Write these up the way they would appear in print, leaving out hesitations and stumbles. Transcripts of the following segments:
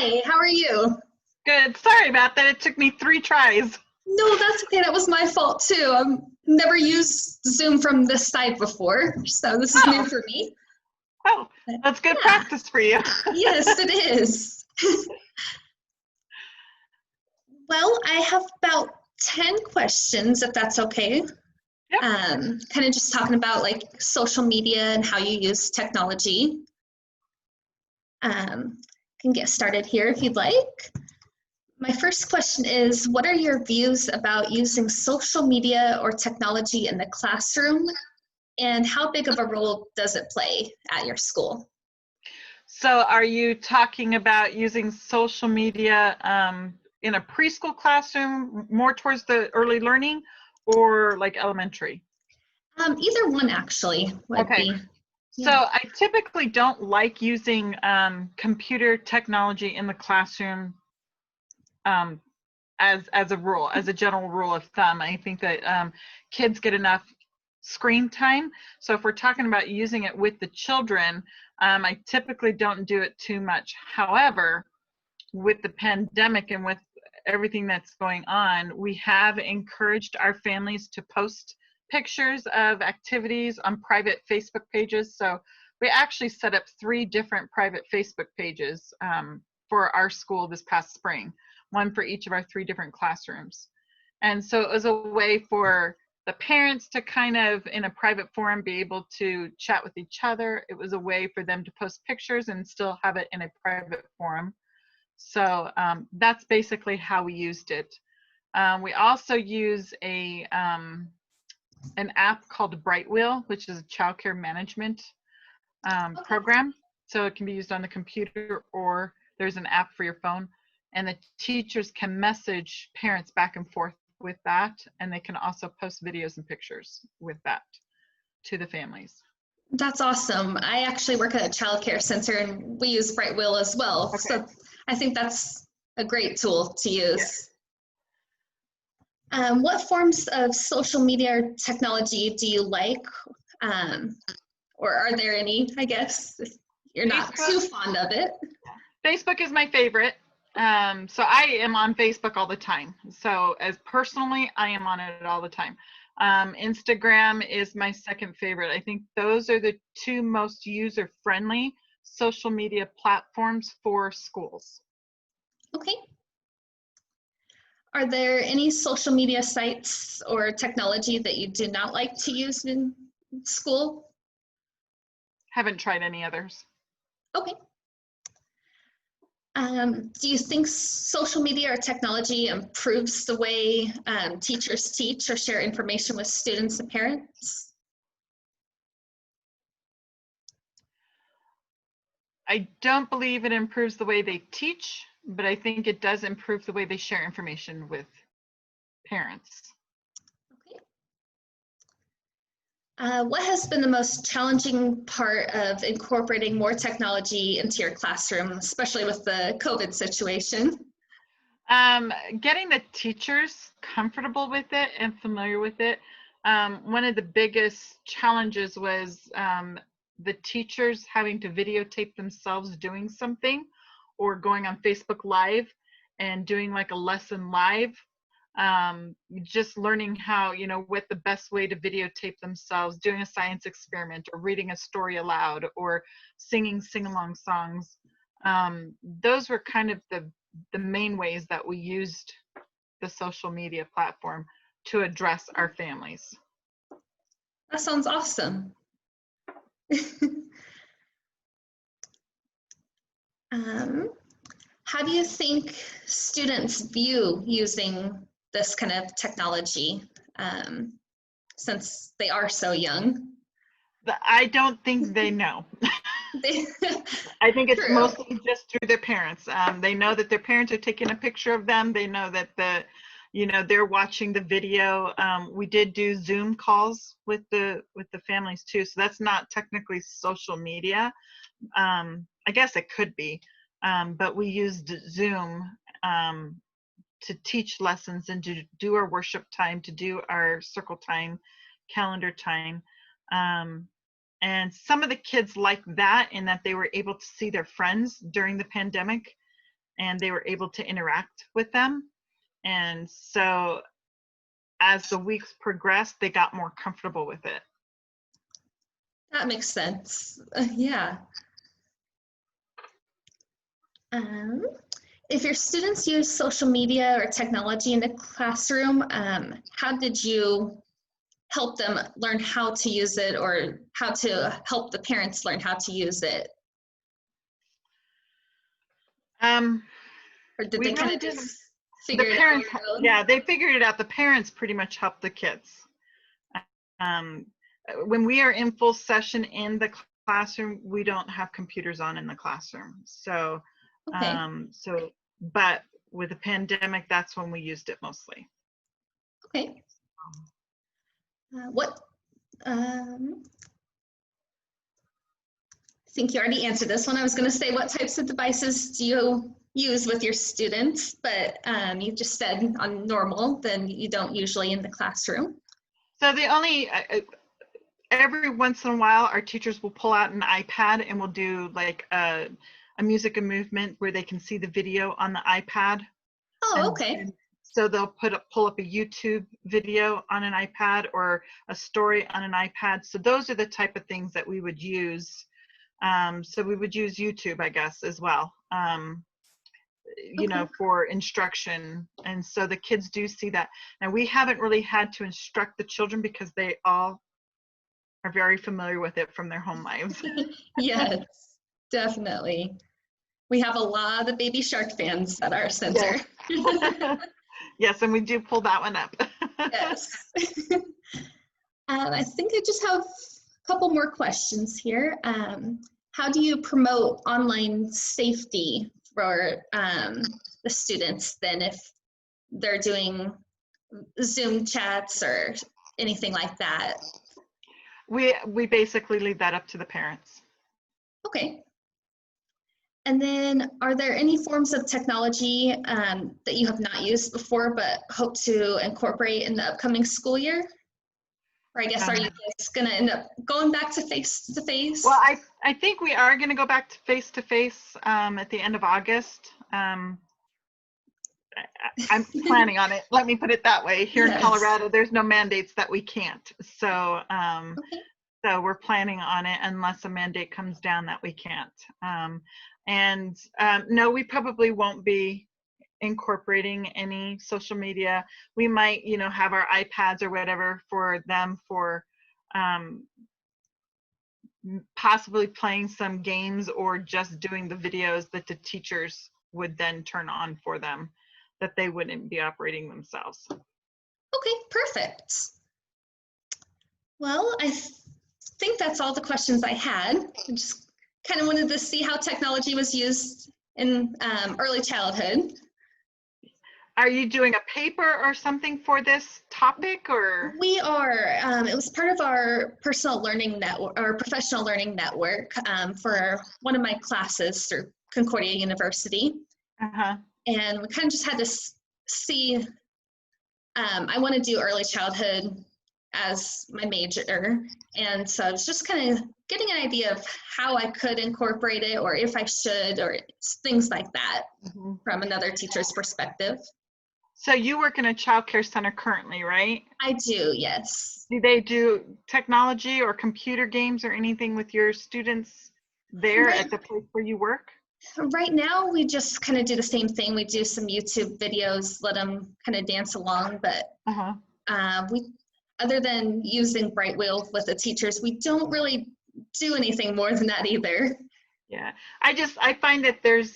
Hi, how are you? Good. Sorry about that. It took me 3 tries. No, that's okay. That was my fault too. I've never used Zoom from this side before, so this is new Oh, for me. oh, But that's good yeah, practice for you. yes, it is. Well, I have about 10 questions, if that's okay. Yep. Kind of just talking about like social media and how you use technology. Um, can get started here if you'd like. My first question is, what are your views about using social media or technology in the classroom, and how big of a role does it play at your school? So are you talking about using social media in a preschool classroom, more towards the early learning, or like elementary? Either one actually would Okay. be, So yeah. I typically don't like using computer technology in the classroom um, as a rule, as a general rule of thumb. I think that kids get enough screen time. So if we're talking about using it with the children, I typically don't do it too much. However, with the pandemic and with everything that's going on, we have encouraged our families to post pictures of activities on private Facebook pages. So we actually set up 3 different private Facebook pages for our school this past spring, one for each of our 3 different classrooms. And so it was a way for the parents to kind of, in a private forum, be able to chat with each other. It was a way for them to post pictures and still have it in a private forum. So that's basically how we used it. We also use an app called Brightwheel, which is a childcare management Okay. program. So it can be used on the computer, or there's an app for your phone. And the teachers can message parents back and forth with that. And they can also post videos and pictures with that to the families. That's awesome. I actually work at a childcare center and we use Brightwheel as well. Okay. So I think that's a great tool to Yeah. use. What forms of social media or technology do you like? Um, or are there any, I guess, if you're not Facebook. too fond of it? Facebook is my favorite. So I am on Facebook all the time. So as personally, I am on it all the time. Instagram is my second favorite. I think those are the 2 most user-friendly social media platforms for schools. Okay. Are there any social media sites or technology that you do not like to use in school? Haven't tried any others. Okay. Do you think social media or technology improves the way teachers teach or share information with students and parents? I don't believe it improves the way they teach, but I think it does improve the way they share information with parents. Okay. What has been the most challenging part of incorporating more technology into your classroom, especially with the COVID situation? Getting the teachers comfortable with it and familiar with it. One of the biggest challenges was the teachers having to videotape themselves doing something, or going on Facebook Live and doing like a lesson live. Just learning how, what the best way to videotape themselves doing a science experiment, or reading a story aloud, or singing sing-along songs. Those were kind of the main ways that we used the social media platform to address our families. That sounds awesome. How do you think students view using this kind of technology um, since they are so young? I don't think they know. I think it's True. mostly just through their parents. They know that their parents are taking a picture of them. They know that they're watching the video. We did do Zoom calls with the families too, so that's not technically social media. I guess it could be, but we used Zoom to teach lessons and to do our worship time, to do our circle time, calendar time. And some of the kids liked that, in that they were able to see their friends during the pandemic. and they were able to interact with them. And so as the weeks progressed, they got more comfortable with it. That makes sense. Yeah. If your students use social media or technology in the classroom, how did you help them learn how to use it, or how to help the parents learn how to use it? Or did they kind of just figure it out? Yeah, they figured it out. The parents pretty much helped the kids. When we are in full session in the classroom, we don't have computers on in the classroom. So, Okay. But with the pandemic, that's when we used it mostly. Okay. I think you already answered this one. I was going to say, what types of devices do you use with your students? But you just said on normal, then you don't usually in the classroom. So the only, every once in a while, our teachers will pull out an iPad and we'll do like a music and movement where they can see the video on the iPad. Oh, okay. And so they'll pull up a YouTube video on an iPad or a story on an iPad. So those are the type of things that we would use. So we would use YouTube, I guess, as well, you know, for instruction. And so the kids do see that. Now, we haven't really had to instruct the children because they all are very familiar with it from their home lives. Yes, definitely. We have a lot of Baby Shark fans at our center. Yes, yes, and we do pull that one up. Yes. I think I just have a couple more questions here. How do you promote online safety for the students then if they're doing Zoom chats or anything like that? We basically leave that up to the parents. Okay. And then are there any forms of technology that you have not used before but hope to incorporate in the upcoming school year? Or I guess, are you just going to end up going back to face-to-face? Well, I think we are going to go back to face-to-face at the end of August. I'm planning on it. Let me put it that way. Here in Colorado, there's no mandates that we can't. So, so we're planning on it unless a mandate comes down that we can't. No, we probably won't be incorporating any social media. We might, you know, have our iPads or whatever for them for possibly playing some games or just doing the videos that the teachers would then turn on for them, that they wouldn't be operating themselves. Okay, perfect. Well, I think that's all the questions I had. I just kind of wanted to see how technology was used in early childhood. Are you doing a paper or something for this topic, or? We are. It was part of our personal learning network, or professional learning network, for one of my classes through Concordia University. And we kind of just had to see, I want to do early childhood as my major. And so I was just kind of getting an idea of how I could incorporate it, or if I should, or things like that from another teacher's perspective. So you work in a child care center currently, right? I do, yes. Do they do technology or computer games or anything with your students there at the place where you work? Right now, we just kind of do the same thing. We do some YouTube videos, let them kind of dance along, but we, other than using Brightwheel with the teachers, we don't really do anything more than that either. Yeah, I find that there's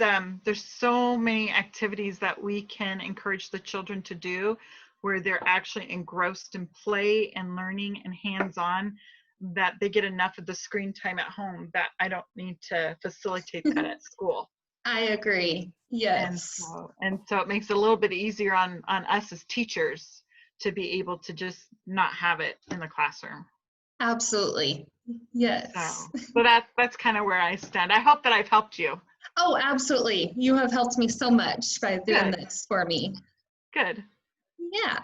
so many activities that we can encourage the children to do where they're actually engrossed in play and learning and hands-on, that they get enough of the screen time at home that I don't need to facilitate that at school. I agree. Yes. And so it makes it a little bit easier on us as teachers to be able to just not have it in the classroom. Absolutely. Yes. So that's kind of where I stand. I hope that I've helped you. Oh, absolutely. You have helped me so much by doing this for me. Good. Yeah.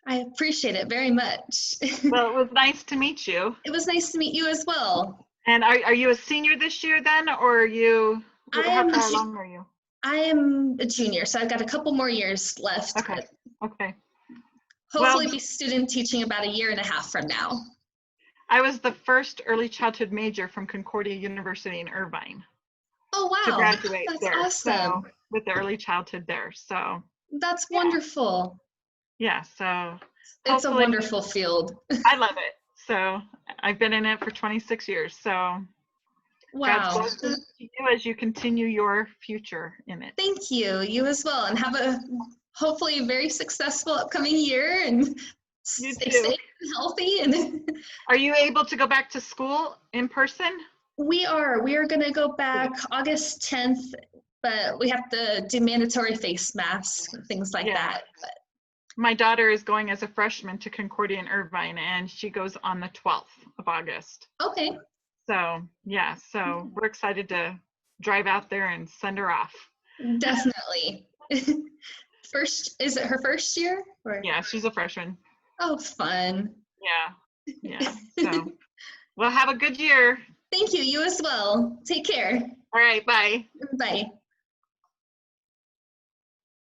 I appreciate it very much. Well, it was nice to meet you. It was nice to meet you as well. And are you a senior this year then, or are you? I How am, far along are you? I am a junior, so I've got a couple more years left, Okay. but Okay. Well, hopefully be student teaching about a year and a half from now. I was the first early childhood major from Concordia University in Irvine Oh, to wow. graduate That's there. awesome. So with the early childhood there. So That's yeah, wonderful. yeah. So It's a hopefully wonderful field. I love it. So I've been in it for 26 years. So God's Wow. blessings to you as you continue your future in it. Thank you. You as well. And have a hopefully very successful upcoming year and You stay too. safe and healthy. And Are you able to go back to school in person? we are going to go back August 10th, but we have to do mandatory face masks and things like Yeah. that. But My daughter is going as a freshman to Concordia in Irvine, and she goes on the 12th of August. okay. So yeah, so we're excited to drive out there and send her off. Definitely. Is it her first year? Or? Yeah, she's a freshman. Oh, fun. Yeah, yeah. So well, have a good year. Thank you. You as well. Take care. All right, bye. Bye.